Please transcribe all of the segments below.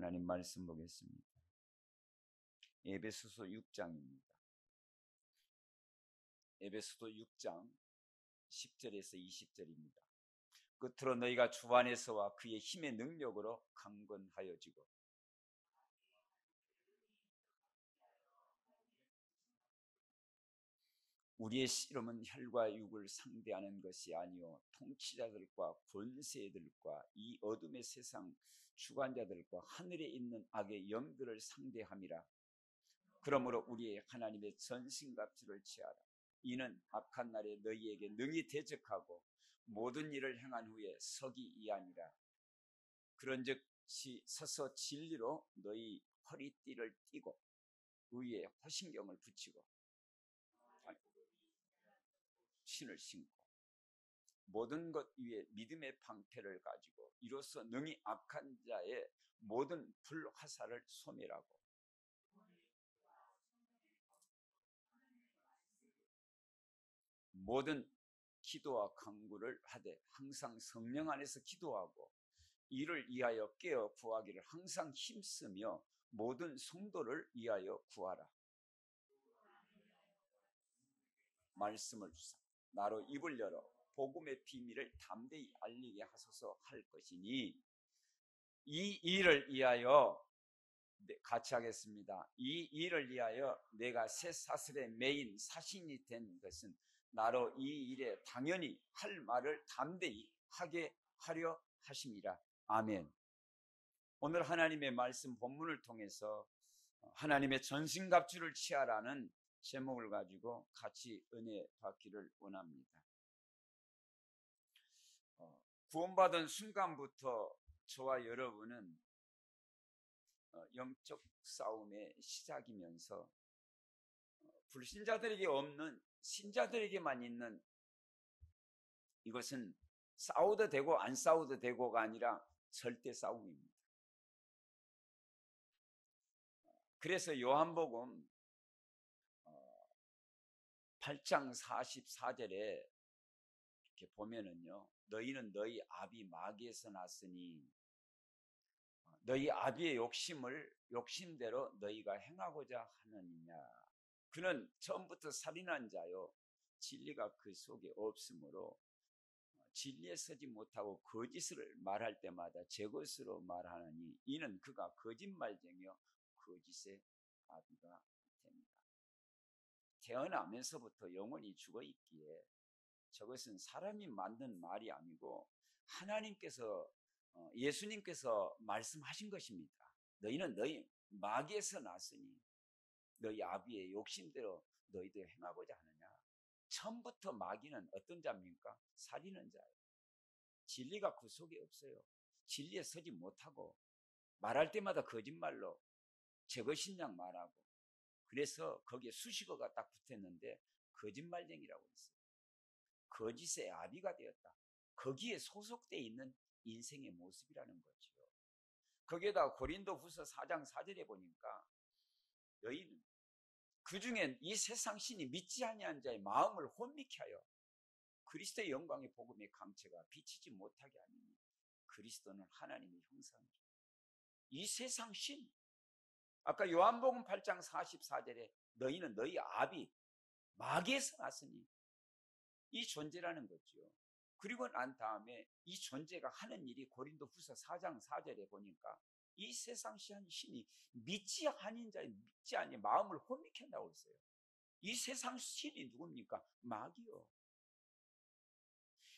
하나님 말씀 보겠습니다. 에베소서 6장입니다. 에베소서 6장 10절에서 20절입니다. 끝으로 너희가 주 안에서와 그의 힘의 능력으로 강건하여지고 우리의 씨름은 혈과 육을 상대하는 것이 아니요 통치자들과 권세들과 이 어둠의 세상 주관자들과 하늘에 있는 악의 영들을 상대함이라. 그러므로 우리의 하나님의 전신갑주를 취하라. 이는 악한 날에 너희에게 능히 대적하고 모든 일을 행한 후에 서기 이하니라. 그런즉 서서 진리로 너희 허리띠를 띠고 위에 호신경을 붙이고 신을 신고 모든 것 위에 믿음의 방패를 가지고 이로써 능히 악한 자의 모든 불화살을 소멸하고 모든 기도와 간구를 하되 항상 성령 안에서 기도하고 이를 위하여 깨어 구하기를 항상 힘쓰며 모든 성도를 위하여 구하라. 말씀을 주사 나로 입을 열어 복음의 비밀을 담대히 알리게 하소서 할 것이니 이 일을 위하여 같이 하겠습니다. 이 일을 위하여 내가 새 사슬의 메인 사신이 된 것은 나로 이 일에 당연히 할 말을 담대히 하게 하려 하심이라. 아멘. 오늘 하나님의 말씀 본문을 통해서 하나님의 전신갑주를 취하라는 제목을 가지고 같이 은혜 받기를 원합니다. 구원받은 순간부터 저와 여러분은 영적 싸움의 시작이면서 불신자들에게 없는 신자들에게만 있는 이것은 싸워도 되고 안 싸워도 되고가 아니라 절대 싸움입니다. 그래서 요한복음 8장 44절에 이렇게 보면은요, 너희는 너희 아비 마귀에서 났으니 너희 아비의 욕심대로 너희가 행하고자 하느니냐. 그는 처음부터 살인한 자요 진리가 그 속에 없으므로 진리에 서지 못하고 거짓을 말할 때마다 제 것으로 말하느니 이는 그가 거짓말쟁이요 거짓의 아비가 됩니다. 태어나면서부터 영혼이 죽어 있기에 저것은 사람이 만든 말이 아니고 하나님께서 예수님께서 말씀하신 것입니다. 너희는 너희 마귀에서 났으니 너희 아비의 욕심대로 너희도 행하고자 하느냐. 처음부터 마귀는 어떤 자입니까? 살리는 자예요. 진리가 그 속에 없어요. 진리에 서지 못하고 말할 때마다 거짓말로 제거신약 말하고 그래서 거기에 수식어가 딱 붙었는데 거짓말쟁이라고 했어요. 거짓의 아비가 되었다. 거기에 소속되어 있는 인생의 모습이라는 거죠. 거기에다 고린도후서 4장 4절에 보니까 너희는 그중에 이 세상 신이 믿지 아니한 자의 마음을 혼미케 하여 그리스도의 영광의 복음의 강체가 비치지 못하게 하니 그리스도는 하나님의 형상이라. 이 세상 신, 아까 요한복음 8장 44절에 너희는 너희 아비 마귀에서 났으니 이 존재라는 거죠. 그리고 난 다음에 이 존재가 하는 일이 고린도후서 4장 4절에 보니까 이 세상 신이 믿지 아닌 자의 믿지 아닌 마음을 혼미케 한다고 했어요. 이 세상 신이 누굽니까? 마귀요.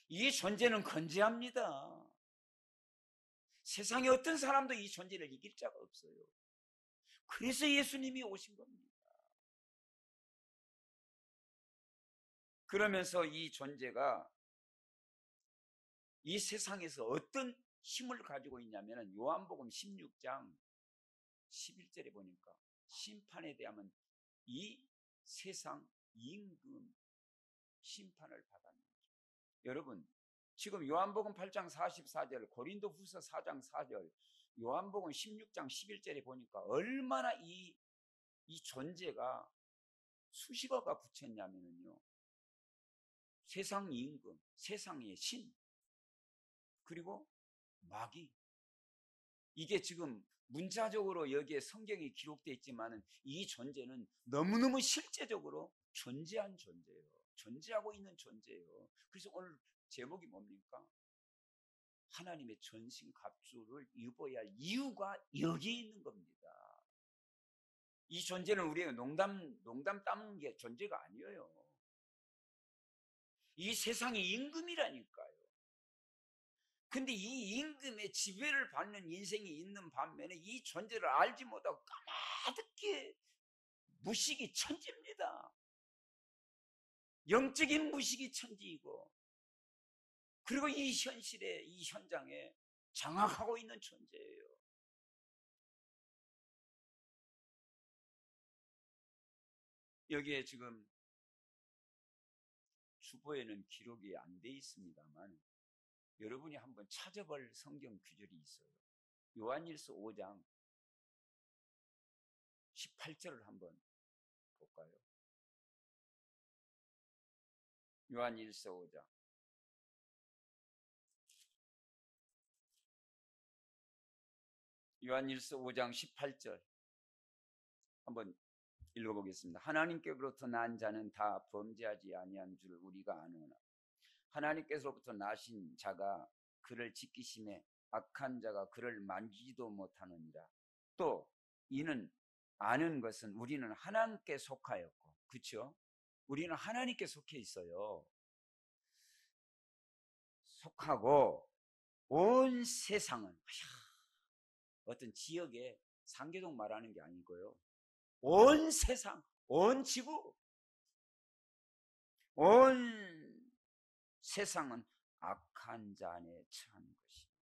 이 존재는 건재합니다. 세상에 어떤 사람도 이 존재를 이길 자가 없어요. 그래서 예수님이 오신 겁니다. 그러면서 이 존재가 이 세상에서 어떤 힘을 가지고 있냐면 요한복음 16장 11절에 보니까 심판에 대하면 이 세상 임금 심판을 받았는 거죠. 여러분 지금 요한복음 8장 44절 고린도후서 4장 4절 요한복음 16장 11절에 보니까 얼마나 이 존재가 수식어가 붙였냐면요 세상 임금, 세상의 신, 그리고 마귀. 이게 지금 문자적으로 여기에 성경이 기록되어 있지만 이 존재는 너무너무 실제적으로 존재한 존재예요. 존재하고 있는 존재예요. 그래서 오늘 제목이 뭡니까? 하나님의 전신 갑주를 입어야 할 이유가 여기에 있는 겁니다. 이 존재는 우리가 농담 따는 게 존재가 아니에요. 이 세상의 임금이라니까요. 근데 이 임금의 지배를 받는 인생이 있는 반면에 이 존재를 알지 못하고 까마득히 무식이 천지입니다. 영적인 무식이 천지이고, 그리고 이 현실에, 이 현장에 장악하고 있는 존재예요. 여기에 지금 주보에는 기록이 안 돼 있습니다만 여러분이 한번 찾아볼 성경 구절이 있어요. 요한일서 5장 18절을 한번 볼까요? 요한일서 5장 요한일서 5장 18절 한번 읽어보겠습니다. 하나님께로부터 난 자는 다 범죄하지 아니한 줄 우리가 아노나 하나님께서로부터 나신 자가 그를 지키심에 악한 자가 그를 만지지도 못하느니라. 또 이는 아는 것은 우리는 하나님께 속하였고, 그렇죠? 우리는 하나님께 속해 있어요. 속하고 온 세상은 어떤 지역의 상계동 말하는 게 아니고요. 온 세상, 온 지구, 온 세상은 악한 자 안에 처한 것입니다.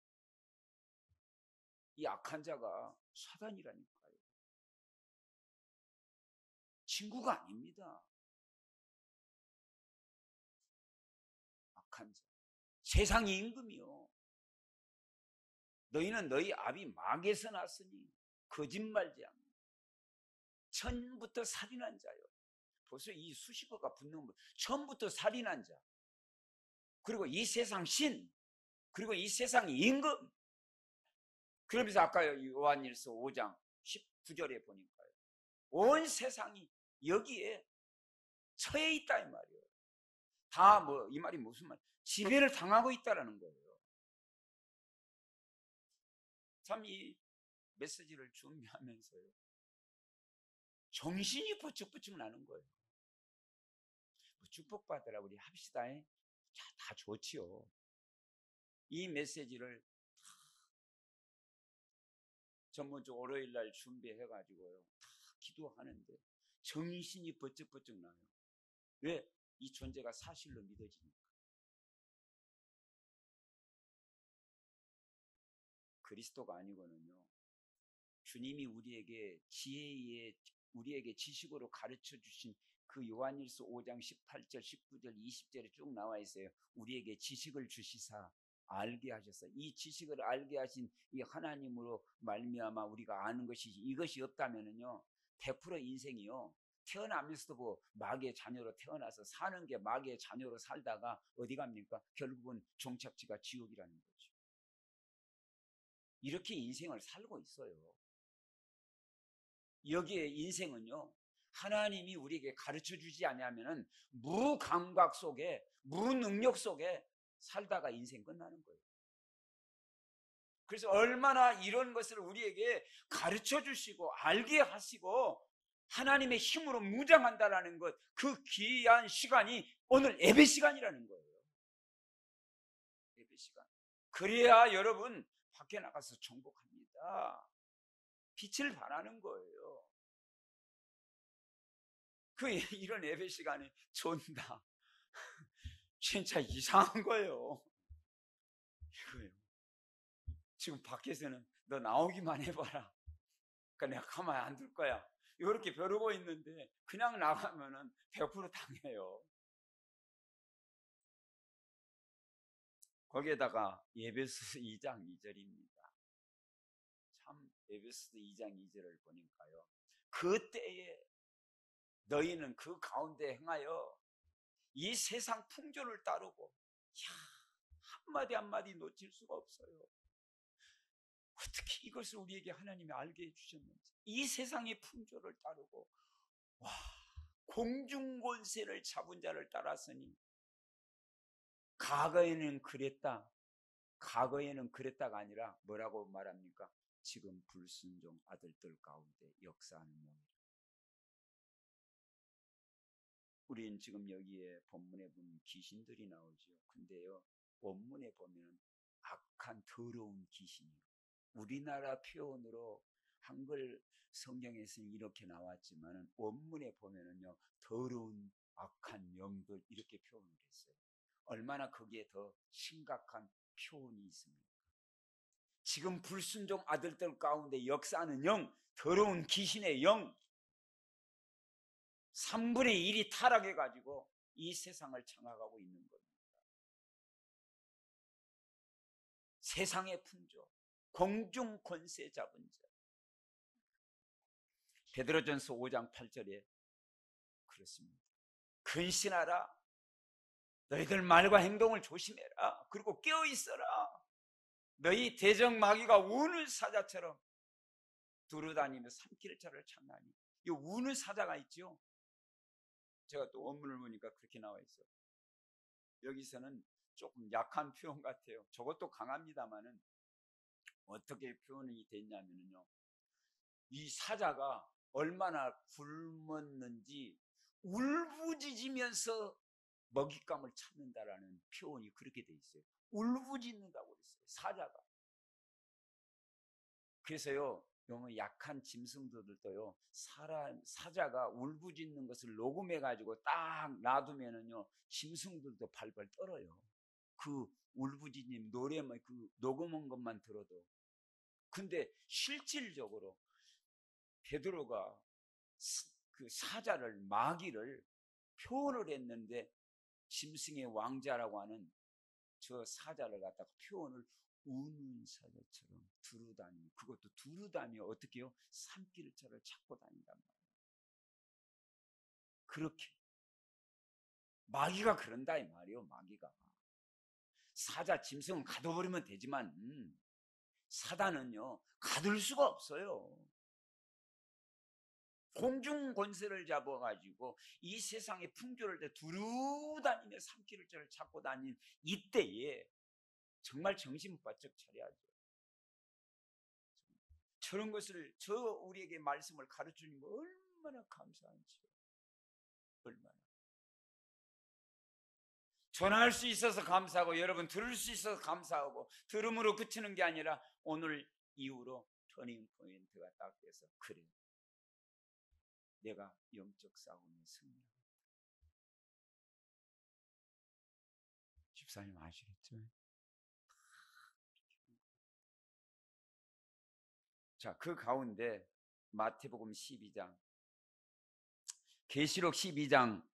이 악한 자가 사단이라니까요. 친구가 아닙니다. 악한 자. 세상의 임금이요. 너희는 너희 아비 마귀에서 났으니 거짓말쟁이. 처음부터 살인한 자요. 벌써 이 수식어가 붙는 거. 처음부터 살인한 자. 그리고 이 세상 신. 그리고 이 세상 임금. 그러면서 아까 요한일서 5장 19절에 보니까요. 온 세상이 여기에 처해 있다 이 말이에요. 다 뭐 이 말이 무슨 말? 지배를 당하고 있다라는 거예요. 참 이 메시지를 준비하면서요. 정신이 번쩍번쩍 나는 거예요. 뭐 축복받으라 우리 합시다. 다 좋지요. 이 메시지를 전번주 월요일날 준비해가지고요. 다 기도하는데 정신이 번쩍번쩍 나요. 왜? 이 존재가 사실로 믿어지니까. 그리스도가 아니고는요. 주님이 우리에게 우리에게 지식으로 가르쳐 주신 그 요한일서 5장 18절, 19절, 20절에 쭉 나와 있어요. 우리에게 지식을 주시사 알게 하셨어요. 이 지식을 알게 하신 이 하나님으로 말미암아 우리가 아는 것이 이것이 없다면은요. 100% 인생이요. 태어나면서도 뭐 마귀의 자녀로 태어나서 사는 게 마귀의 자녀로 살다가 어디 갑니까? 결국은 종착지가 지옥이라는 거죠. 이렇게 인생을 살고 있어요. 여기에 인생은요. 하나님이 우리에게 가르쳐주지 않으면 무감각 속에 무능력 속에 살다가 인생 끝나는 거예요. 그래서 얼마나 이런 것을 우리에게 가르쳐주시고 알게 하시고 하나님의 힘으로 무장한다라는 것, 그 귀한 시간이 오늘 예배 시간이라는 거예요. 예배 시간. 그래야 여러분 밖에 나가서 정복합니다. 빛을 발하는 거예요. 이런 예배 시간에 존다. 진짜 이상한 거예요. 이거예요. 지금 밖에서는 너 나오기만 해봐라. 그러니까 내가 가만히 안 둘 거야. 이렇게 벼르고 있는데 그냥 나가면은 100% 당해요. 거기에다가 에베소서 2장 2절입니다. 참 에베소서 2장 2절을 보니까요. 그때에 너희는 그 가운데 행하여 이 세상 풍조를 따르고 한마디 한마디 놓칠 수가 없어요. 어떻게 이것을 우리에게 하나님이 알게 해주셨는지, 이 세상의 풍조를 따르고 와, 공중권세를 잡은 자를 따랐으니 과거에는 그랬다가 아니라 뭐라고 말합니까? 지금 불순종 아들들 가운데 역사하는 영이라. 우리는 지금 여기에 본문에 보면 귀신들이 나오죠. 근데요, 원문에 보면 악한 더러운 귀신이요. 우리나라 표현으로 한글 성경에서는 이렇게 나왔지만 원문에 보면은요, 더러운 악한 영들 이렇게 표현을 했어요. 얼마나 거기에 더 심각한 표현이 있습니까? 지금 불순종 아들들 가운데 역사하는 영, 더러운 귀신의 영, 3분의 1이 타락해가지고 이 세상을 장악하고 있는 겁니다. 세상의 풍조, 공중 권세 잡은 자. 베드로전서 5장 8절에 그렇습니다. 근신하라. 너희들 말과 행동을 조심해라. 그리고 깨어있어라. 너희 대적마귀가 우는 사자처럼 두루다니며 삼킬 자를 찾나니. 이 우는 사자가 있죠. 제가 또 원문을 보니까 그렇게 나와 있어요. 여기서는 조금 약한 표현 같아요. 저것도 강합니다만은 어떻게 표현이 됐냐면요, 이 사자가 얼마나 굶었는지 울부짖으면서 먹잇감을 찾는다라는 표현이 그렇게 돼 있어요. 울부짖는다고 그랬어요, 사자가. 그래서요, 영어 약한 짐승들도요, 사자가 울부짖는 것을 녹음해가지고 딱 놔두면은요, 짐승들도 발발 떨어요. 그 울부짖는 노래만, 그 녹음한 것만 들어도. 근데 실질적으로 베드로가 그 사자를, 마귀를 표현을 했는데, 짐승의 왕자라고 하는 저 사자를 갖다가 표현을 우는 사자처럼 두루다니, 그것도 두루다니 어떻게 해요? 산길자를 찾고 다닌단 말이에요. 그렇게 마귀가 그런다 이 말이에요. 마귀가 사자, 짐승은 가둬버리면 되지만 사단은요 가둘 수가 없어요. 공중 권세를 잡아가지고 이 세상의 풍조를 두루다니며 산길자를 찾고 다닌 이때에 정말 정신 바짝 차려야죠. 저런 것을 우리에게 말씀을 가르쳐주는 거 얼마나 감사한지요. 얼마나. 전할 수 있어서 감사하고 여러분 들을 수 있어서 감사하고 들음으로 그치는 게 아니라 오늘 이후로 터닝 포인트가 딱 돼서 그래, 내가 영적 싸움에 승리하겠다. 집사님 아시겠죠? 자, 그 가운데 마태복음 12장, 계시록 12장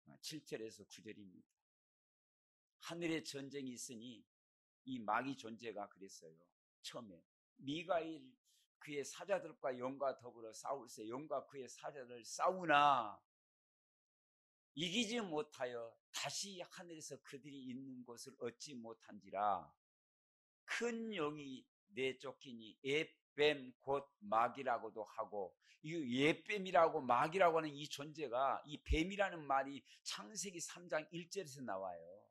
7절에서 9절입니다. 하늘에 전쟁이 있으니 이 마귀 존재가 그랬어요. 처음에 미가엘 그의 사자들과 영과 더불어 싸울세 영과 그의 사자들 싸우나 이기지 못하여 다시 하늘에서 그들이 있는 곳을 얻지 못한지라. 큰 영이 내쫓기니 옛뱀 곧 마귀라고도 하고, 이 옛뱀이라고 마귀라고 하는 이 존재가, 이 뱀이라는 말이 창세기 3장 1절에서 나와요.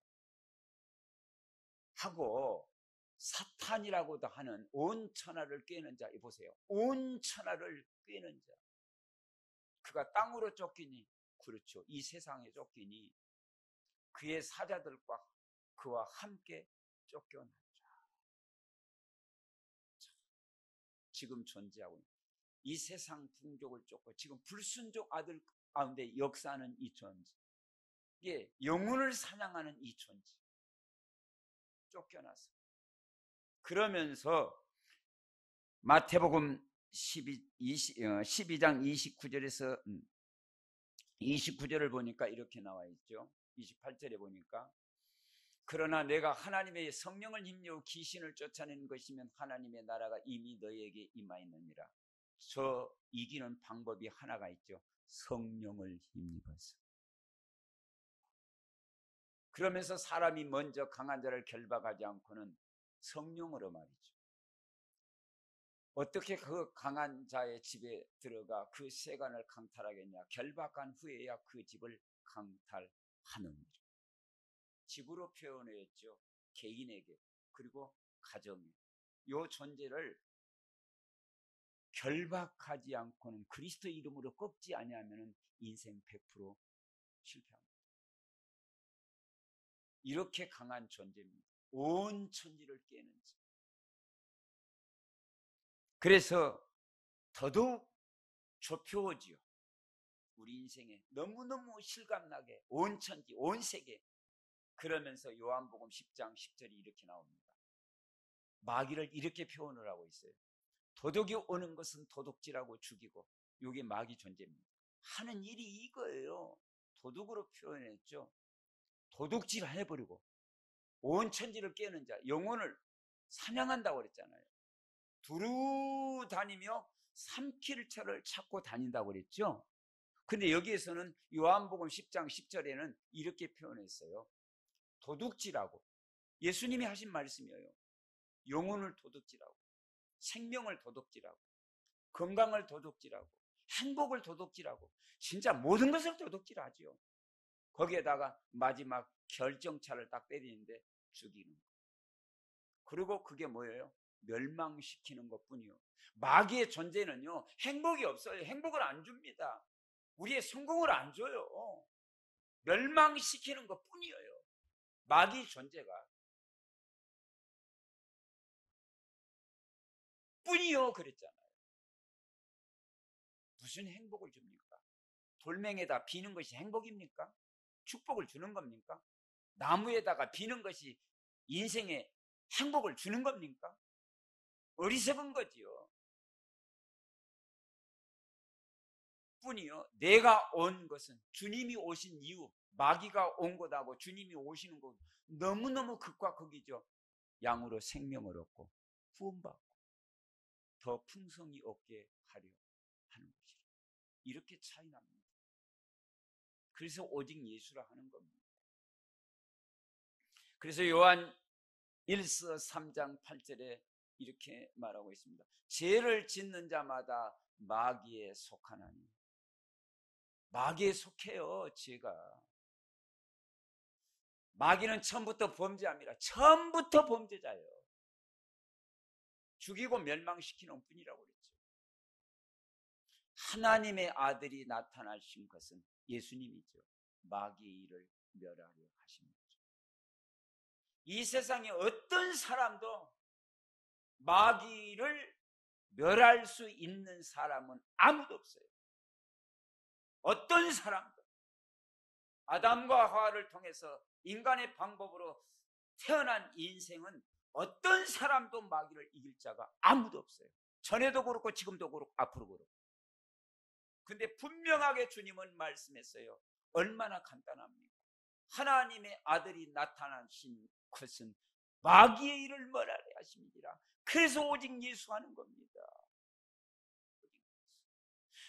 하고 사탄이라고도 하는 온 천하를 꿰는 자, 보세요. 온 천하를 꿰는 자. 그가 땅으로 쫓기니, 그렇죠, 이 세상에 쫓기니 그의 사자들과 그와 함께 쫓겨났다. 지금 존재하고 있는 이 세상 풍족을 쫓고 지금 불순종 아들 가운데 역사하는 이 존재, 이게 영혼을 사냥하는 이 존재, 쫓겨나서. 그러면서 마태복음 12장 29절에서 29절을 보니까 이렇게 나와 있죠. 28절에 보니까 그러나 내가 하나님의 성령을 힘입어 귀신을 쫓아내는 것이면 하나님의 나라가 이미 너희에게 임하였느니라. 저 이기는 방법이 하나가 있죠. 성령을 힘입어서. 그러면서 사람이 먼저 강한 자를 결박하지 않고는 성령으로 말이죠. 어떻게 그 강한 자의 집에 들어가 그 세간을 강탈하겠냐? 결박한 후에야 그 집을 강탈하느니라. 집으로 표현했죠. 개인에게, 그리고 가정에. 이 존재를 결박하지 않고는, 그리스도 이름으로 꺾지 아니하면 인생 100% 실패합니다. 이렇게 강한 존재입니다. 온 천지를 깨는 자. 그래서 더더욱 좁혀지요. 우리 인생에 너무너무 실감나게 온 천지, 온 세계. 그러면서 요한복음 10장 10절이 이렇게 나옵니다. 마귀를 이렇게 표현을 하고 있어요. 도둑이 오는 것은 도둑질하고 죽이고, 이게 마귀 존재입니다. 하는 일이 이거예요. 도둑으로 표현했죠. 도둑질 해버리고 온 천지를 깨는 자, 영혼을 사냥한다고 그랬잖아요. 두루 다니며 삼킬처를 찾고 다닌다고 그랬죠. 근데 여기에서는 요한복음 10장 10절에는 이렇게 표현했어요. 도둑질하고, 예수님이 하신 말씀이에요. 영혼을 도둑질하고, 생명을 도둑질하고, 건강을 도둑질하고, 행복을 도둑질하고, 진짜 모든 것을 도둑질하죠. 거기에다가 마지막 결정차를 딱 때리는데 죽이는 거. 그리고 그게 뭐예요? 멸망시키는 것뿐이요. 마귀의 존재는요, 행복이 없어요. 행복을 안 줍니다. 우리의 성공을 안 줘요. 멸망시키는 것뿐이에요. 마귀 존재가 뿐이요 그랬잖아요. 무슨 행복을 줍니까? 돌멩이에다 비는 것이 행복입니까? 축복을 주는 겁니까? 나무에다가 비는 것이 인생에 행복을 주는 겁니까? 어리석은 거지요. 뿐이요. 내가 온 것은, 주님이 오신 이유, 마귀가 온 것하고 주님이 오시는 것 너무너무 극과 극이죠. 양으로 생명을 얻고 구원받고 더 풍성히 얻게 하려 하는 것이라. 이렇게 차이 납니다. 그래서 오직 예수라 하는 겁니다. 그래서 요한 1서 3장 8절에 이렇게 말하고 있습니다. 죄를 짓는 자마다 마귀에 속하나니. 마귀에 속해요. 죄가. 마귀는 처음부터 범죄합니다. 처음부터 범죄자예요. 죽이고 멸망시키는 분이라고 그랬죠. 하나님의 아들이 나타나신 것은 예수님이죠. 마귀의 일을 멸하려 하신 거죠. 이 세상에 어떤 사람도 마귀를 멸할 수 있는 사람은 아무도 없어요. 어떤 사람도. 아담과 하와를 통해서 인간의 방법으로 태어난 인생은 어떤 사람도 마귀를 이길 자가 아무도 없어요. 전에도 그렇고 지금도 그렇고 앞으로 그렇고. 근데 분명하게 주님은 말씀했어요. 얼마나 간단합니까? 하나님의 아들이 나타나신 것은 마귀의 일을 멸하려 하심이라. 그래서 오직 예수 하는 겁니다.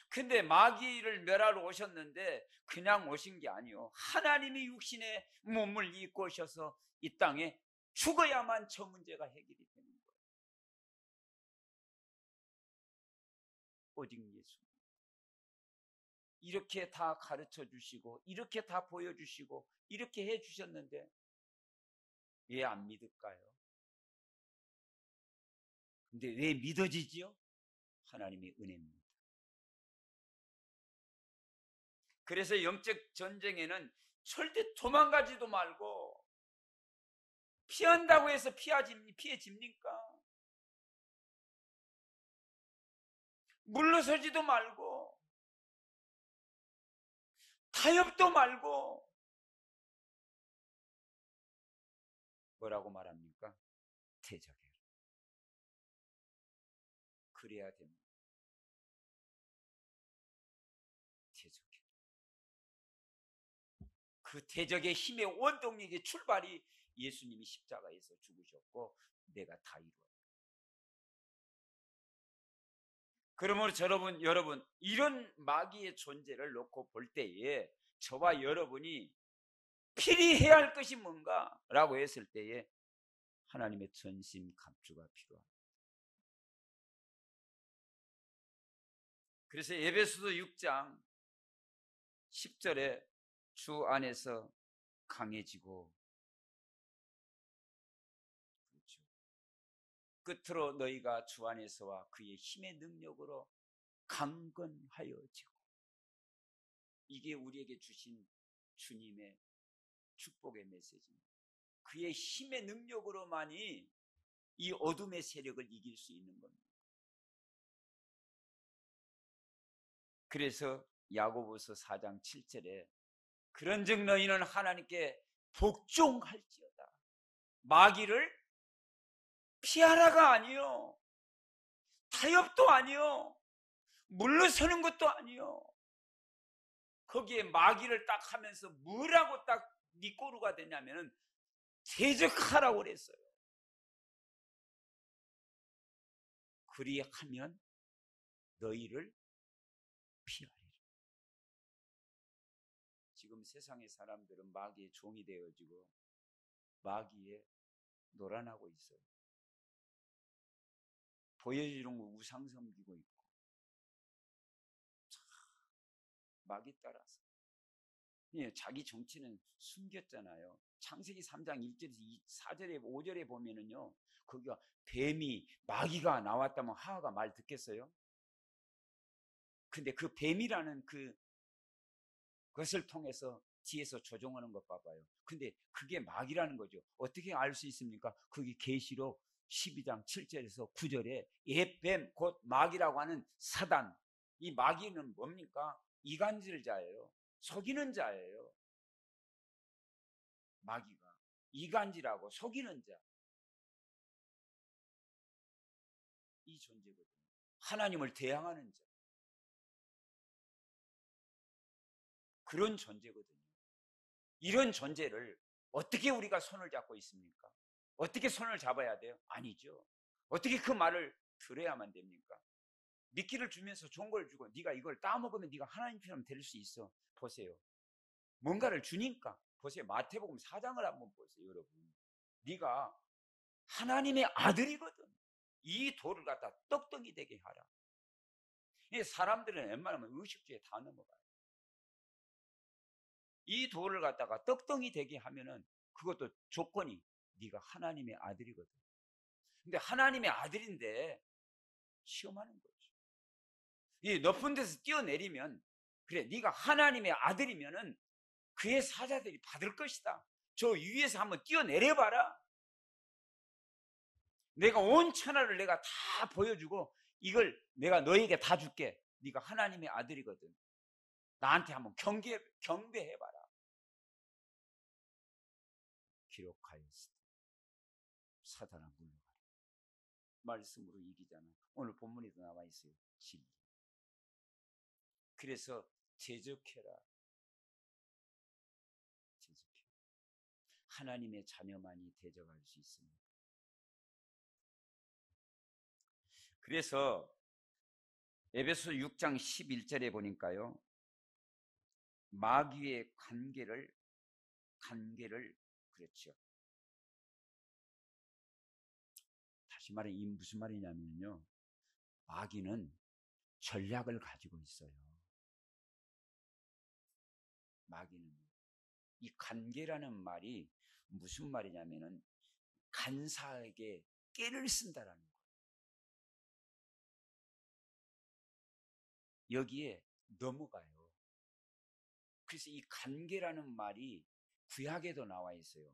근데 마귀를 멸하러 오셨는데 그냥 오신 게 아니요. 하나님이 육신의 몸을 입고 오셔서 이 땅에 죽어야만 저 문제가 해결이 되는 거예요. 오직 예수. 이렇게 다 가르쳐 주시고, 이렇게 다 보여주시고, 이렇게 해 주셨는데 왜 안 믿을까요? 근데 왜 믿어지지요? 하나님의 은혜입니다. 그래서 영적 전쟁에는 절대 도망가지도 말고, 피한다고 해서 피해집니까? 물러서지도 말고, 타협도 말고, 뭐라고 말합니까? 대적해라. 그래야 됩니다. 대적해라. 그 대적의 힘의 원동력의 출발이 예수님이 십자가에서 죽으셨고 내가 다 이루었다. 그러므로 여러분 이런 마귀의 존재를 놓고 볼 때에 저와 여러분이 필히 해야 할 것이 뭔가 라고 했을 때에 하나님의 전심 갑주가 필요합니다. 그래서 에베소서 6장 10절에 주 안에서 강해지고, 그렇죠. 끝으로 너희가 주 안에서와 그의 힘의 능력으로 강건하여지고. 이게 우리에게 주신 주님의 축복의 메시지입니다. 그의 힘의 능력으로만이 이 어둠의 세력을 이길 수 있는 겁니다. 그래서 야고보서 4장 7절에 그런즉 너희는 하나님께 복종할지어다. 마귀를 피하라가 아니요, 타협도 아니요, 물러서는 것도 아니요. 거기에 마귀를 딱 하면서 뭐라고 딱 네 꼬루가 되냐면은 대적하라고 그랬어요. 그리하면 너희를 피하리라. 지금 세상의 사람들은 마귀의 종이 되어지고 마귀에 놀아나고 있어요. 보여주는 거 우상 섬기고 있고, 마귀 따라서. 예, 자기 정치는 숨겼잖아요. 창세기 3장 1절에서 4절에 5절에 보면은요, 거기가 뱀이 마귀가 나왔다면 하와가 말 듣겠어요? 근데 그 뱀이라는 그것을 통해서 뒤에서 조종하는 것 봐봐요. 근데 그게 마귀라는 거죠. 어떻게 알 수 있습니까? 그게 계시록 12장 7절에서 9절에 옛뱀 곧 마귀라고 하는 사단. 이 마귀는 뭡니까? 이간질자예요. 속이는 자예요. 마귀가 이간질하고 속이는 자, 이 존재거든요. 하나님을 대항하는 자, 그런 존재거든요. 이런 존재를 어떻게 우리가 손을 잡고 있습니까? 어떻게 손을 잡아야 돼요? 아니죠. 어떻게 그 말을 들어야만 됩니까? 미끼를 주면서 좋은 걸 주고 네가 이걸 따먹으면 네가 하나님처럼 될 수 있어. 보세요. 뭔가를 주니까. 보세요. 마태복음 4장을 한번 보세요, 여러분. 네가 하나님의 아들이거든. 이 돌을 갖다 떡덩이 되게 하라. 이 사람들은 웬만하면 의식주에 다 넘어가요. 이 돌을 갖다가 떡덩이 되게 하면은 그것도 조건이 네가 하나님의 아들이거든. 근데 하나님의 아들인데 시험하는 거죠. 이 높은 데서 뛰어내리면, 그래 네가 하나님의 아들이면은 그의 사자들이 받을 것이다. 저 위에서 한번 뛰어내려봐라. 내가 온 천하를 내가 다 보여주고 이걸 내가 너에게 다 줄게. 네가 하나님의 아들이거든. 나한테 한번 경배해봐라. 기록하였으되 사단아 물러가라. 말씀으로 이기잖아. 오늘 본문에도 나와 있어요. 진리. 그래서 대적해라. 대적해. 하나님의 자녀만이 대적할 수 있습니다. 그래서 에베소 6장 11절에 보니까요, 마귀의 관계를 그렇죠. 다시 말해 이 무슨 말이냐면요, 마귀는 전략을 가지고 있어요. 마귀는 이 관계라는 말이 무슨 말이냐면은 간사하게 깨를 쓴다라는 거예요. 여기에 넘어가요. 그래서 이 관계라는 말이 구약에도 나와 있어요.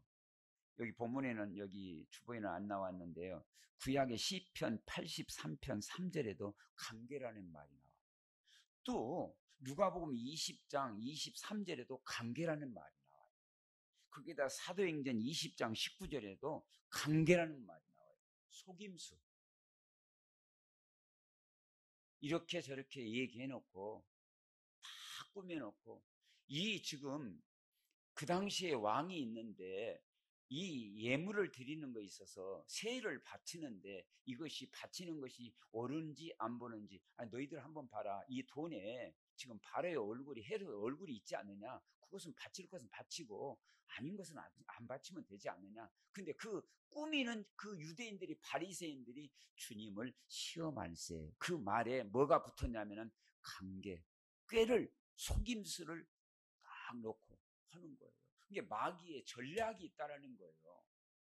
여기 본문에는, 여기 주보에는 안 나왔는데요, 구약의 시편 83편 3절에도 관계라는 말이 나와요. 또 누가복음 20장 23절에도 관계라는 말이 나와요. 거기다 사도행전 20장 19절에도 관계라는 말이 나와요. 속임수. 이렇게 저렇게 얘기해놓고 다 꾸며놓고, 이 지금 그 당시에 왕이 있는데 이 예물을 드리는 것에 있어서 세를 바치는데 이것이 바치는 것이 옳은지 안 보는지, 너희들 한번 봐라. 이 돈에 지금 바로의 얼굴이, 헤롯 얼굴이 있지 않느냐? 그것은 바칠 것은 바치고 아닌 것은 안 바치면 되지 않느냐? 근데 그 꾸미는 그 유대인들이, 바리새인들이 주님을 시험할세. 그 말에 뭐가 붙었냐면은 관계, 꾀를, 속임수를 딱 놓고 하는 거예요. 이게 마귀의 전략이 있다라는 거예요.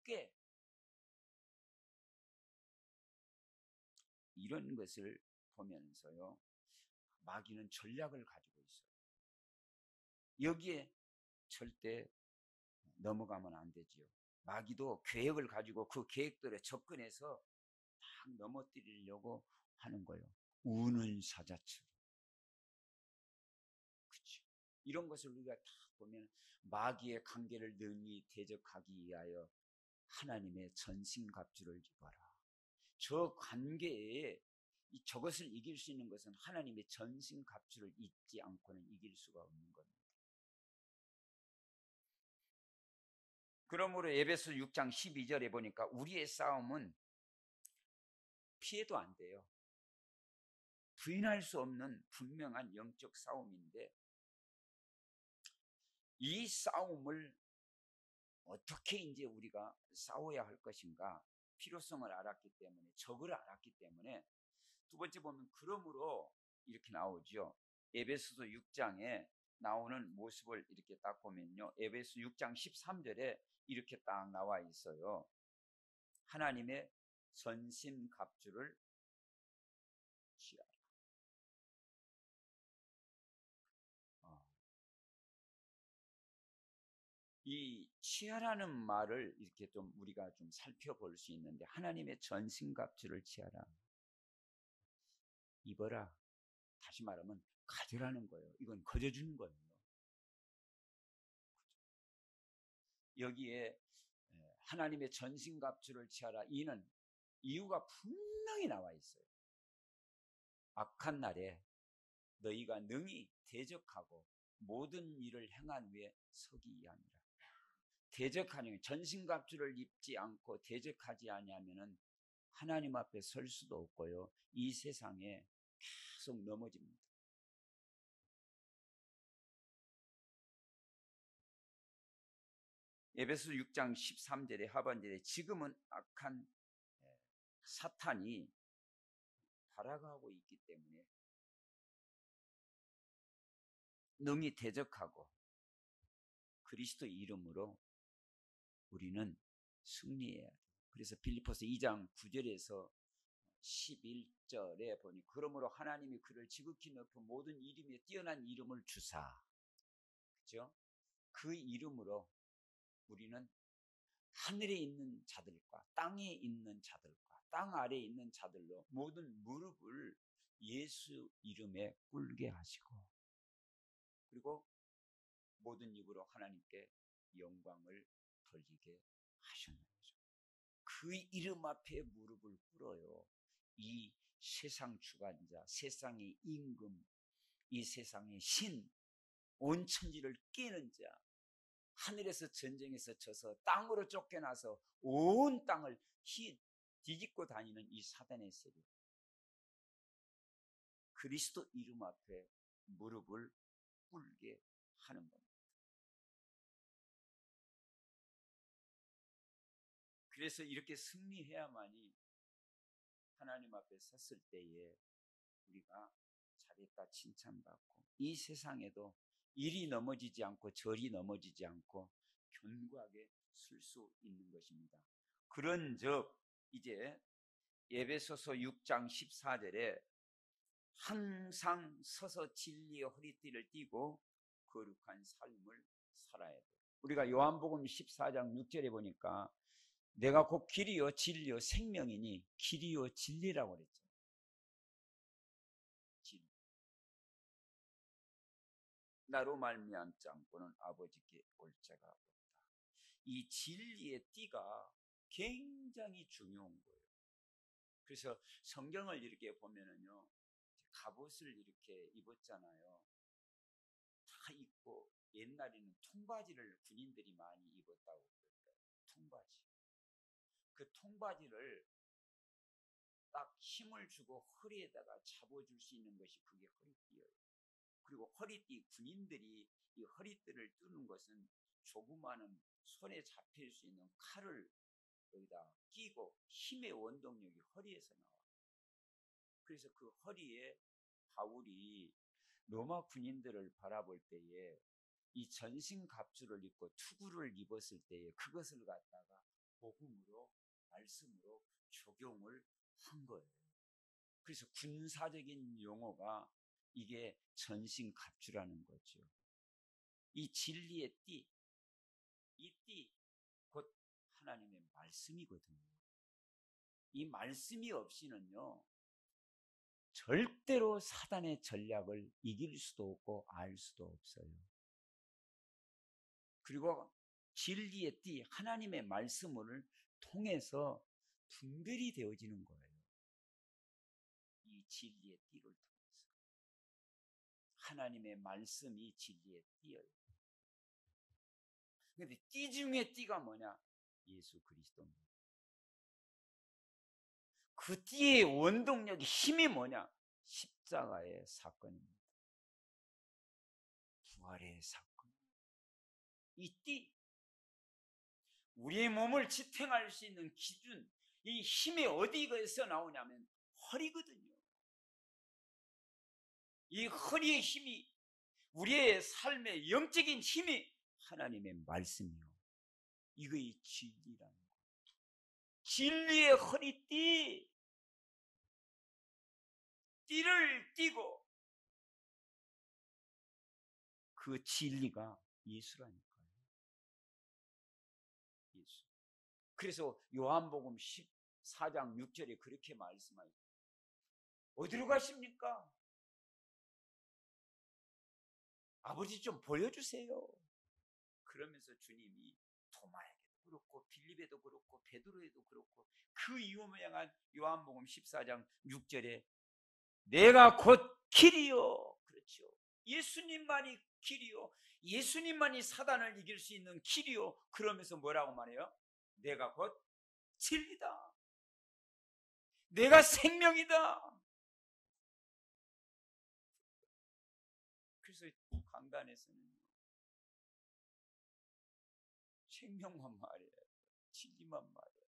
꽤 이런 것을 보면서요, 마귀는 전략을 가지고 있어요. 여기에 절대 넘어가면 안 되지요. 마귀도 계획을 가지고 그 계획들에 접근해서 딱 넘어뜨리려고 하는 거예요. 우는 사자처럼. 그렇죠. 이런 것을 우리가 다 보면 마귀의 관계를 능히 대적하기 위하여 하나님의 전신갑주를 입어라. 저 관계에 저것을 이길 수 있는 것은 하나님의 전신갑주를 입지 않고는 이길 수가 없는 겁니다. 그러므로 에베소 6장 12절에 보니까 우리의 싸움은 피해도 안 돼요. 부인할 수 없는 분명한 영적 싸움인데, 이 싸움을 어떻게 이제 우리가 싸워야 할 것인가, 필요성을 알았기 때문에, 적을 알았기 때문에, 두 번째 보면 그러므로 이렇게 나오죠. 에베소서 6장에 나오는 모습을 이렇게 딱 보면요, 에베소 6장 13절에 이렇게 딱 나와 있어요. 하나님의 전신갑주를 취하라. 이 취하라는 말을 이렇게 좀 우리가 좀 살펴볼 수 있는데, 하나님의 전신갑주를 취하라, 입어라. 다시 말하면 가져라는 거예요. 이건 거저주는 거예요. 여기에 하나님의 전신갑주를 취하라, 이는 이유가 분명히 나와 있어요. 악한 날에 너희가 능히 대적하고 모든 일을 행한 후에 서기 위함이라. 대적하는, 전신갑주를 입지 않고 대적하지 아니하면은 하나님 앞에 설 수도 없고요, 이 세상에 계속 넘어집니다. 에베소 6장 13절에 하반절에 지금은 악한 사탄이 발악하고 있기 때문에 능히 대적하고 그리스도 이름으로 우리는 승리해야 돼요. 그래서 빌립보서 2장 9절에서 11절에 보니 그러므로 하나님이 그를 지극히 높은 모든 이름에 뛰어난 이름을 주사, 그죠? 그 이름으로 우리는 하늘에 있는 자들과 땅에 있는 자들과 땅 아래에 있는 자들로 모든 무릎을 예수 이름에 꿇게 하시고, 그리고 모든 입으로 하나님께 영광을 돌리게 하셨는 거죠. 그 이름 앞에 무릎을 꿇어요. 이 세상 주관자, 세상의 임금, 이 세상의 신, 온 천지를 깨는 자, 하늘에서 전쟁에서 져서 땅으로 쫓겨나서 온 땅을 뒤집고 다니는 이 사단의 세력, 그리스도 이름 앞에 무릎을 꿇게 하는 겁니다. 그래서 이렇게 승리해야만이 하나님 앞에 섰을 때에 우리가 잘했다 칭찬받고, 이 세상에도 이리 넘어지지 않고 저리 넘어지지 않고 견고하게 설 수 있는 것입니다. 그런즉 이제 에베소서 6장 14절에 항상 서서 진리의 허리띠를 띠고 거룩한 삶을 살아야 돼요. 우리가 요한복음 14장 6절에 보니까 내가 곧 길이요 진리요 생명이니 길이요 진리라고 그랬죠. 진리. 나로 말미암지 않고는 아버지께 올 자가 없다. 이 진리의 띠가 굉장히 중요한 거예요. 그래서 성경을 이렇게 보면은요, 갑옷을 이렇게 입었잖아요. 다 입고, 옛날에는 통바지를 군인들이 많이 입었다고 그랬어요. 통바지. 그 통바지를 딱 힘을 주고 허리에다가 잡아줄 수 있는 것이 그게 허리띠예요. 그리고 허리띠, 군인들이 이 허리띠를 뜨는 것은 조그마한 손에 잡힐 수 있는 칼을 여기다 끼고 힘의 원동력이 허리에서 나와요. 그래서 그 허리에 바울이 로마 군인들을 바라볼 때에 이 전신 갑주를 입고 투구를 입었을 때에 그것을 갖다가 복음으로, 말씀으로 적용을 한 거예요. 그래서 군사적인 용어가 이게 전신 갑주라는 거죠. 이 진리의 띠, 이 띠 곧 하나님의 말씀이거든요. 이 말씀이 없이는요, 절대로 사단의 전략을 이길 수도 없고 알 수도 없어요. 그리고 진리의 띠, 하나님의 말씀을 통해서 분별이 되어지는 거예요. 이 진리의 띠를 통해서. 하나님의 말씀이 진리의 띠예요. 그런데 띠 중에 띠가 뭐냐? 예수 그리스도입니다. 그 띠의 원동력이 힘이 뭐냐? 십자가의 사건입니다. 부활의 사건. 이 띠, 우리의 몸을 지탱할 수 있는 기준, 이 힘이 어디에서 나오냐면 허리거든요. 이 허리의 힘이, 우리의 삶의 영적인 힘이 하나님의 말씀이요. 이거의 진리라는 거예요. 진리의 허리띠, 띠를 띠고 그 진리가 예수라니까요. 예수. 그래서 요한복음 14장 6절에 그렇게 말씀하죠. 어디로 가십니까? 아버지 좀 보여주세요. 그러면서 주님이 도마에게도 그렇고 빌립에도 그렇고 베드로에도 그렇고 그 이유를 향한 요한복음 14장 6절에 내가 곧 길이요. 그렇죠. 예수님만이 길이요. 예수님만이 사단을 이길 수 있는 길이요. 그러면서 뭐라고 말해요? 내가 곧 진리다. 내가 생명이다. 그래서 강단에서는 생명만 말해요. 진리만 말해요.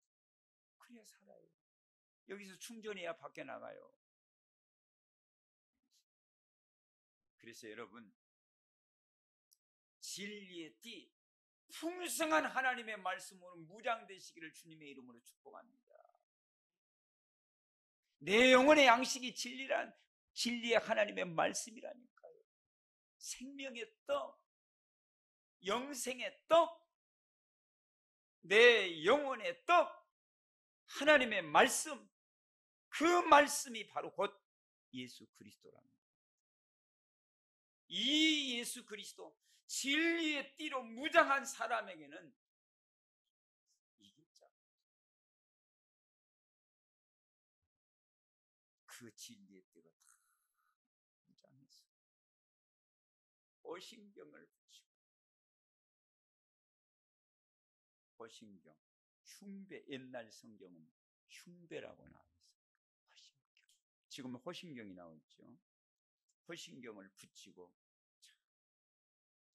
그래야 살아요. 여기서 충전해야 밖에 나가요. 그래서 여러분, 진리의 띠, 풍성한 하나님의 말씀으로 무장되시기를 주님의 이름으로 축복합니다. 내 영혼의 양식이 진리의 하나님의 말씀이라니까요. 생명의 떡, 영생의 떡, 내 영혼의 떡, 하나님의 말씀, 그 말씀이 바로 곧 예수 그리스도랍니다. 이 예수 그리스도, 진리의 띠로 무장한 사람에게는 이길 자. 그 진리의 띠가 다 무장해서 오신경을 붙이고, 오신경, 흉배, 옛날 성경은 흉배라고 나와있어요. 호신경. 지금 호신경이 나와있죠. 호신경을 붙이고,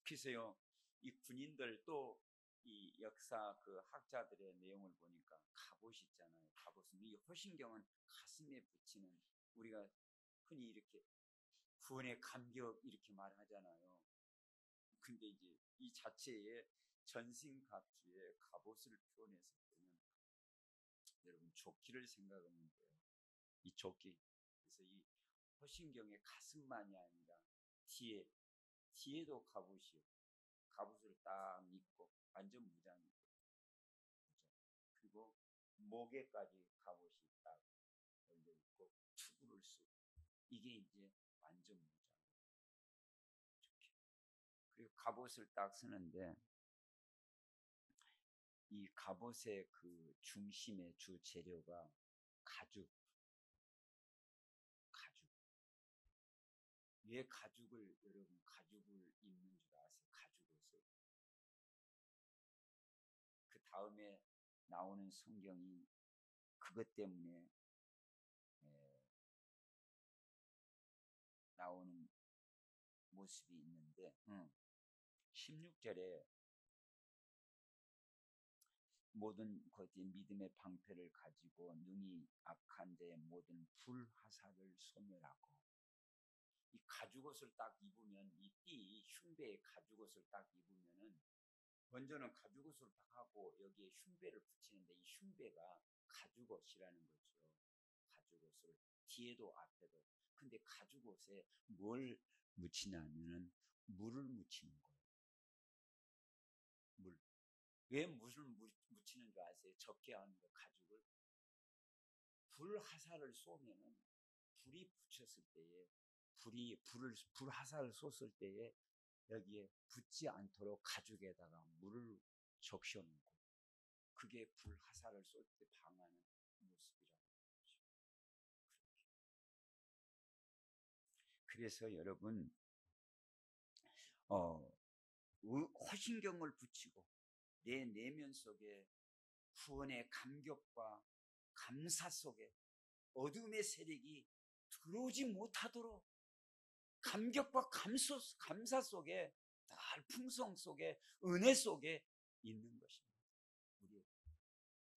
그래서요, 이 군인들 또 이 역사 그 학자들의 내용을 보니까 갑옷이 있잖아요. 갑옷은 이 호신경은 가슴에 붙이는, 우리가 흔히 이렇게 구원의 감격 이렇게 말하잖아요. 근데 이제 이 자체에 전신갑주에 갑옷을 표현해서 보면 여러분 조끼를 생각하면 돼요. 이 조끼. 그래서 이 호신경의 가슴만이 아니라 뒤에도 갑옷이요. 갑옷을 딱 입고 완전 무장이고, 그리고 목에까지 갑옷이 딱 걸려 있고 투구를 쓰고, 이게 이제 완전 무장. 그리고 갑옷을 딱 쓰는데 이 갑옷의 그 중심의 주 재료가 가죽. 왜 여러분 가죽을 입는 줄 아세요? 가죽옷을. 그 다음에 나오는 성경이 그것 때문에 나오는 모습이 있는데 16절에 모든 것이 믿음의 방패를 가지고 능히 악한 데 모든 불화살을 소멸하고, 이 가죽옷을 딱 입으면, 이 띠 흉배에 가죽옷을 딱 입으면은 먼저는 가죽옷을 딱 하고 여기에 흉배를 붙이는데, 이 흉배가 가죽옷이라는 거죠. 가죽옷을 뒤에도 앞에도. 근데 가죽옷에 뭘 묻히냐면은 물을 묻히는 거예요. 물. 왜 물을 묻히는 줄 아세요? 적게 하는 거, 가죽을. 불화살을 쏘면은, 불이 붙였을 때에, 불화살을 쏘을 때에 여기에 붙지 않도록 가죽에다가 물을 적셔놓고, 그게 불화살을 쏠 때 방하는 모습이라고 하죠. 그래서 여러분, 호신경을 붙이고 내 내면 속에 구원의 감격과 감사 속에 어둠의 세력이 들어오지 못하도록 감격과 감사 속에, 늘 풍성 속에, 은혜 속에 있는 것입니다.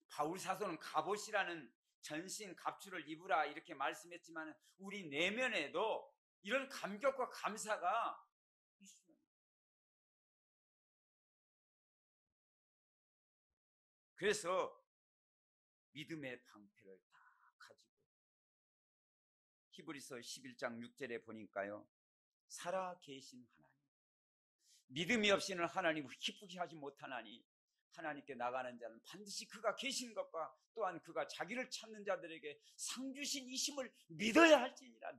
바울 사도는 갑옷이라는 전신 갑주를 입으라 이렇게 말씀했지만, 우리 내면에도 이런 감격과 감사가 있어요. 그래서 믿음의 방패를 다 가지고, 히브리서 11장 6절에 보니까요, 살아계신 하나님, 믿음이 없이는 하나님을 기쁘게 하지 못하나니 하나님께 나가는 자는 반드시 그가 계신 것과 또한 그가 자기를 찾는 자들에게 상 주신 이심을 믿어야 할지니라.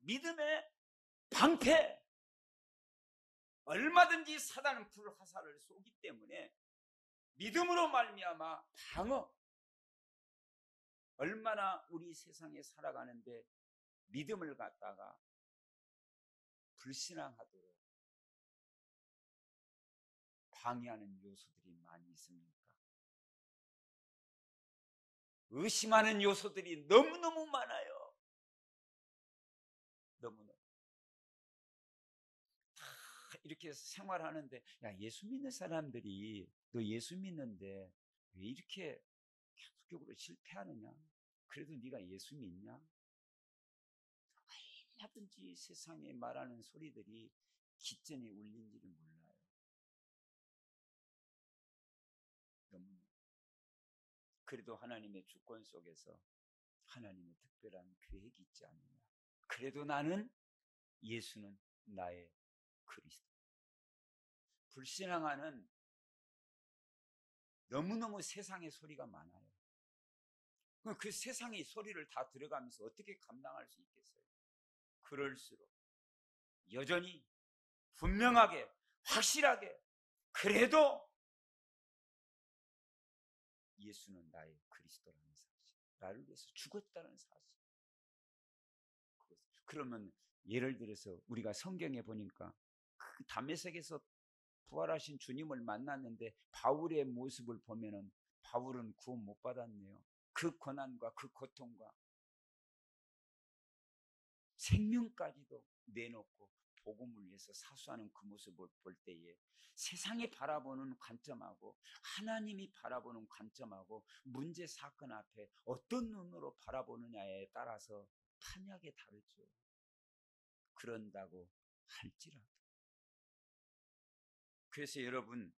믿음의 방패. 얼마든지 사단은 불화살을 쏘기 때문에 믿음으로 말미암아 방어. 얼마나 우리 세상에 살아가는데 믿음을 갖다가 불신앙하도록 방해하는 요소들이 많이 있습니까? 의심하는 요소들이 너무너무 많아요. 너무너무. 다 이렇게 생활하는데, 야, 예수 믿는 사람들이, 너 예수 믿는데 왜 이렇게 계속적으로 실패하느냐? 그래도 네가 예수 믿냐? 얼마든지 세상에 말하는 소리들이 깃전에 울린지를 몰라요. 너무. 그래도 하나님의 주권 속에서 하나님의 특별한 계획이 있지 않느냐. 그래도 나는, 예수는 나의 그리스도. 불신앙하는 너무너무 세상의 소리가 많아요. 그 세상의 소리를 다 들어가면서 어떻게 감당할 수 있겠어요? 그럴수록 여전히 분명하게, 확실하게, 그래도 예수는 나의 그리스도라는 사실, 나를 위해서 죽었다는 사실. 그러면 예를 들어서 우리가 성경에 보니까 그 다메섹에서 부활하신 주님을 만났는데 바울의 모습을 보면은 바울은 구원 못 받았네요. 그 고난과 그 고통과 생명까지도 내놓고 복음을 위해서 사수하는 그 모습을 볼 때에 세상이 바라보는 관점하고 하나님이 바라보는 관점하고 문제 사건 앞에 어떤 눈으로 바라보느냐에 따라서 판약이 다르죠. 그런다고 할지라도. 그래서 여러분,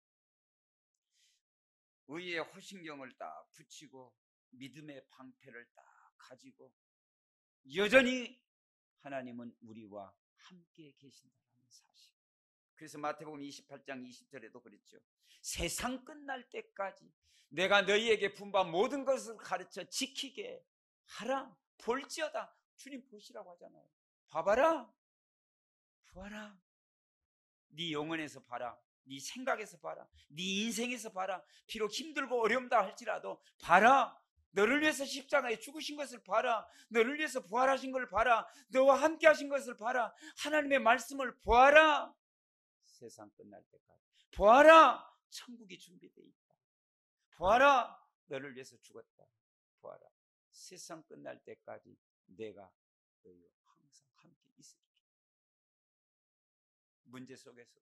의의 호신경을 딱 붙이고 믿음의 방패를 딱 가지고 여전히 하나님은 우리와 함께 계신다는 사실. 그래서 마태복음 28장 20절에도 그랬죠. 세상 끝날 때까지 내가 너희에게 분부한 모든 것을 가르쳐 지키게 하라. 볼지어다. 주님 보시라고 하잖아요. 봐봐라. 보아라. 네 영혼에서 봐라. 네 생각에서 봐라. 네 인생에서 봐라. 비록 힘들고 어렵다 할지라도 봐라. 너를 위해서 십자가에 죽으신 것을 봐라. 너를 위해서 부활하신 것을 봐라. 너와 함께 하신 것을 봐라. 하나님의 말씀을 보아라. 세상 끝날 때까지 보아라. 천국이 준비되어 있다. 보아라, 너를 위해서 죽었다. 보아라, 세상 끝날 때까지 내가 너희와 항상 함께 있으리라. 문제 속에서,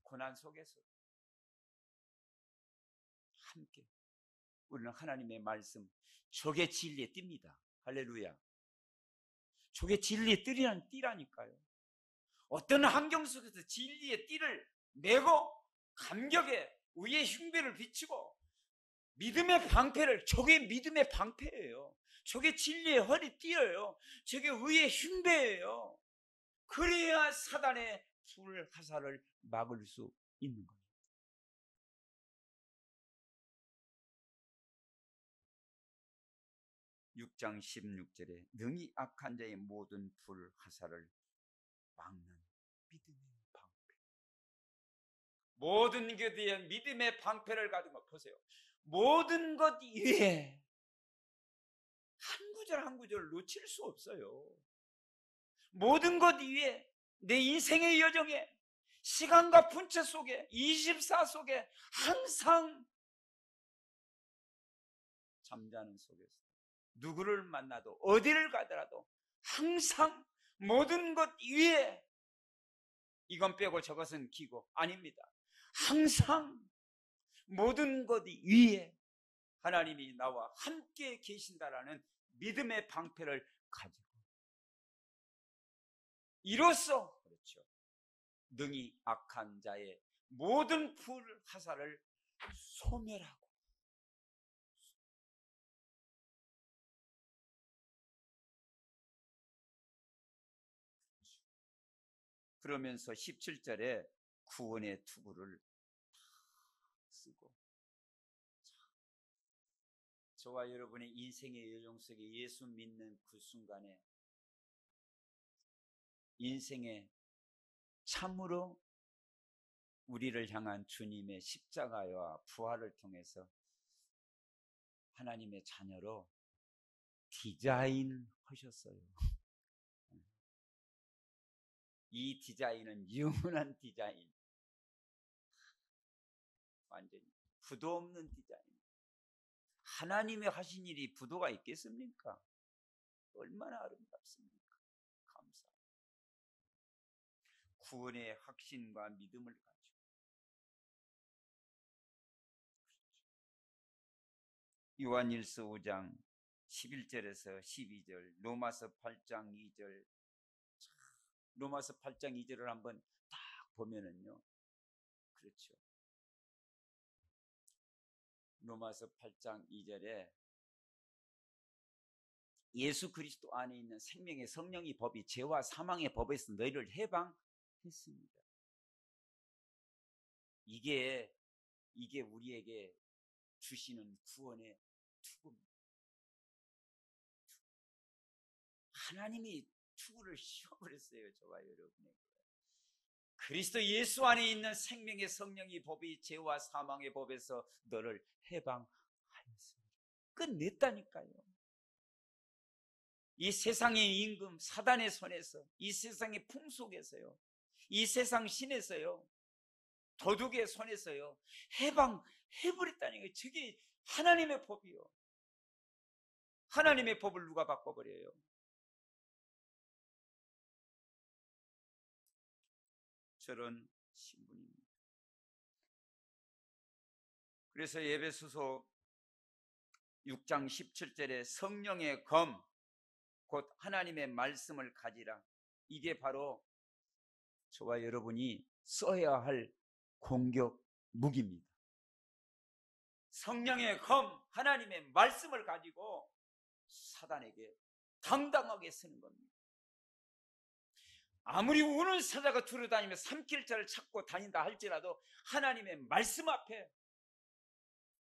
고난 속에서 함께 우리는 하나님의 말씀, 저게 진리의 띠입니다. 할렐루야. 저게 진리의 띠라니까요. 어떤 환경 속에서 진리의 띠를 메고 감격에 의의 흉배를 비치고 믿음의 방패를, 저게 믿음의 방패예요. 저게 진리의 허리띠예요. 저게 의의 흉배예요. 그래야 사단의 불화살을 막을 수 있는 겁니다. (6장 16절에) 능히 악한 자의 모든 불화살을 막는 믿음의 방패. 모든 것에 대한 믿음의 방패를 가지고 보세요. 모든 것 위에 한 구절 한 구절 놓칠 수 없어요. 모든 것 위에 내 인생의 여정에, 시간과 분체 속에, 24 속에 항상 잠자는 속에서 누구를 만나도 어디를 가더라도 항상 모든 것 위에, 이건 빼고 저것은 기고, 아닙니다. 항상 모든 것 위에 하나님이 나와 함께 계신다라는 믿음의 방패를 가지고, 이로써 그렇죠, 능히 악한 자의 모든 불화살을 소멸하고, 그러면서 17절에 구원의 투구를 쓰고, 저와 여러분의 인생의 여정 속에 예수 믿는 그 순간에 인생의 참으로 우리를 향한 주님의 십자가와 부활을 통해서 하나님의 자녀로 디자인하셨어요. 이 디자인은 영원한 디자인, 완전히 부도 없는 디자인. 하나님이 하신 일이 부도가 있겠습니까? 얼마나 아름답습니까? 감사합니다. 구원의 확신과 믿음을 가지고, 요한일서 5장 11절에서 12절, 로마서 8장 2절, 로마서 8장 2절을 한번 딱 보면은요, 그렇죠, 로마서 8장 2절에 예수 그리스도 안에 있는 생명의 성령의 법이 죄와 사망의 법에서 너희를 해방했습니다. 이게 우리에게 주시는 구원의 투구입니다. 하나님이 투구를 씌워버렸어요. 저와 여러분에게. 그리스도 예수 안에 있는 생명의 성령의 법이 죄와 사망의 법에서 너를 해방하였습니다. 끝냈다니까요. 이 세상의 임금 사단의 손에서, 이 세상의 풍속에서요, 이 세상 신에서요, 도둑의 손에서요 해방해버렸다니까요. 저게 하나님의 법이요. 하나님의 법을 누가 바꿔버려요? 저런 신분입니다. 그래서 에베소서 6장 17절에 성령의 검, 곧 하나님의 말씀을 가지라. 이게 바로 저와 여러분이 써야 할 공격 무기입니다. 성령의 검, 하나님의 말씀을 가지고 사단에게 당당하게 쓰는 겁니다. 아무리 우는 사자가 두루다니며 삼킬자를 찾고 다닌다 할지라도 하나님의 말씀 앞에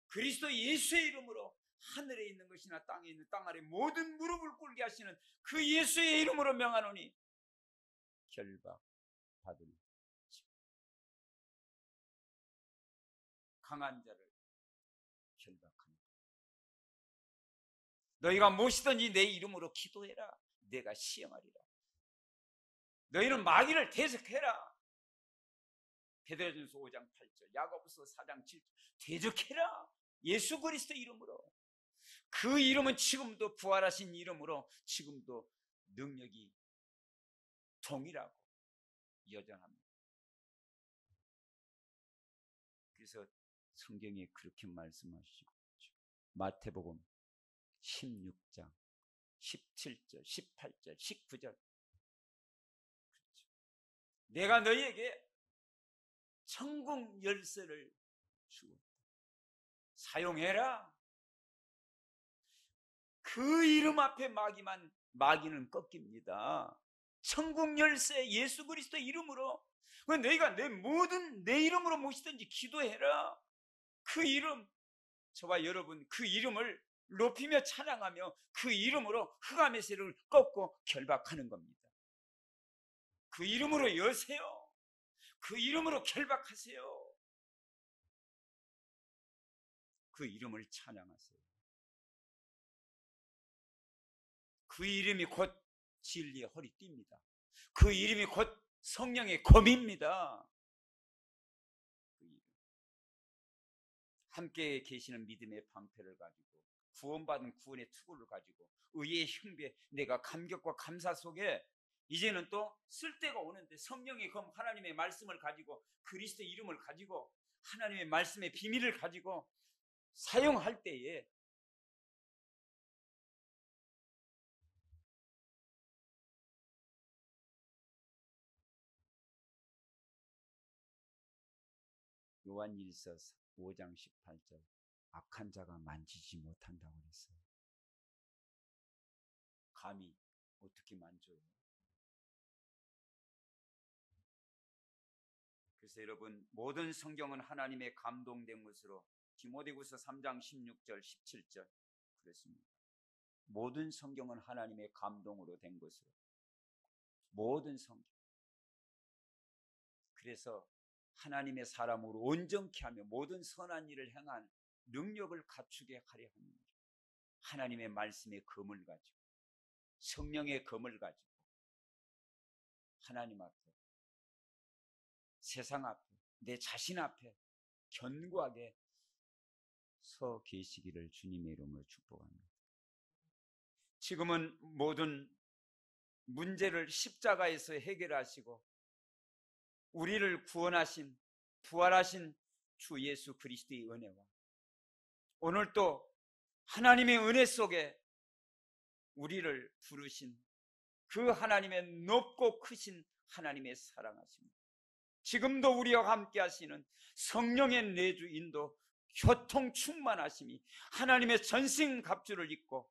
그리스도 예수의 이름으로 하늘에 있는 것이나 땅에 있는 땅 아래 모든 무릎을 꿇게 하시는 그 예수의 이름으로 명하노니 결박받을 강한 자를 결박합니다. 너희가 무엇이든지 내 이름으로 기도해라. 내가 시행하리라. 너희는 마귀를 대적해라. 베드로전서 5장 8절, 야고보서 4장 7절, 대적해라. 예수 그리스도 이름으로. 그 이름은 지금도 부활하신 이름으로 지금도 능력이 동일하고 여전합니다. 그래서 성경에 그렇게 말씀하시고 있죠. 마태복음 16장 17절, 18절, 19절. 그렇죠. 내가 너희에게 천국 열쇠를 주고 사용해라. 그 이름 앞에 마귀는 꺾입니다. 천국 열쇠 예수 그리스도 이름으로 너희가 내 이름으로 무엇이든지 기도해라. 그 이름, 저와 여러분 그 이름을 높이며 찬양하며 그 이름으로 흑암의 세력을 꺾고 결박하는 겁니다. 그 이름으로 여세요. 그 이름으로 결박하세요. 그 이름을 찬양하세요. 그 이름이 곧 진리의 허리띠입니다. 그 이름이 곧 성령의 검입니다. 그 이름. 함께 계시는 믿음의 방패를 가지고 구원받은 구원의 투구를 가지고 의의 흉배, 내가 감격과 감사 속에 이제는 또 쓸데가 오는데 성령의 검 하나님의 말씀을 가지고 그리스도의 이름을 가지고 하나님의 말씀의 비밀을 가지고 사용할 때에 요한일서 5장 18절 악한 자가 만지지 못한다고 그랬어요. 감히 어떻게 만져요? 그래서 여러분 모든 성경은 하나님의 감동된 것으로 디모데후서 3장 16절 17절 그랬습니다. 모든 성경은 하나님의 감동으로 된 것으로 모든 성경. 그래서 하나님의 사람으로 온전케 하며 모든 선한 일을 행한 능력을 갖추게 하려 합니다. 하나님의 말씀의 검을 가지고 성령의 검을 가지고 하나님 앞에 세상 앞에 내 자신 앞에 견고하게 서 계시기를 주님의 이름으로 축복합니다. 지금은 모든 문제를 십자가에서 해결하시고 우리를 구원하신 부활하신 주 예수 그리스도의 은혜와 오늘 또 하나님의 은혜 속에 우리를 부르신 그 하나님의 높고 크신 하나님의 사랑하심입니다. 지금도 우리와 함께 하시는 성령의 내주 인도 교통 충만하심이 하나님의 전신갑주를 입고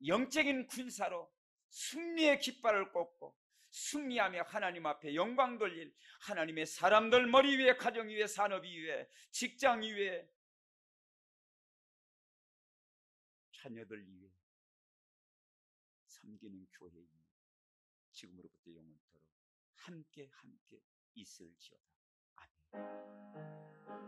영적인 군사로 승리의 깃발을 꽂고 승리하며 하나님 앞에 영광 돌릴 하나님의 사람들 머리 위에 가정 위에 산업 위에 직장 위에 자녀들 위에 섬기는 교회이 지금으로부터 영원토록 함께 있을지어다. 아멘.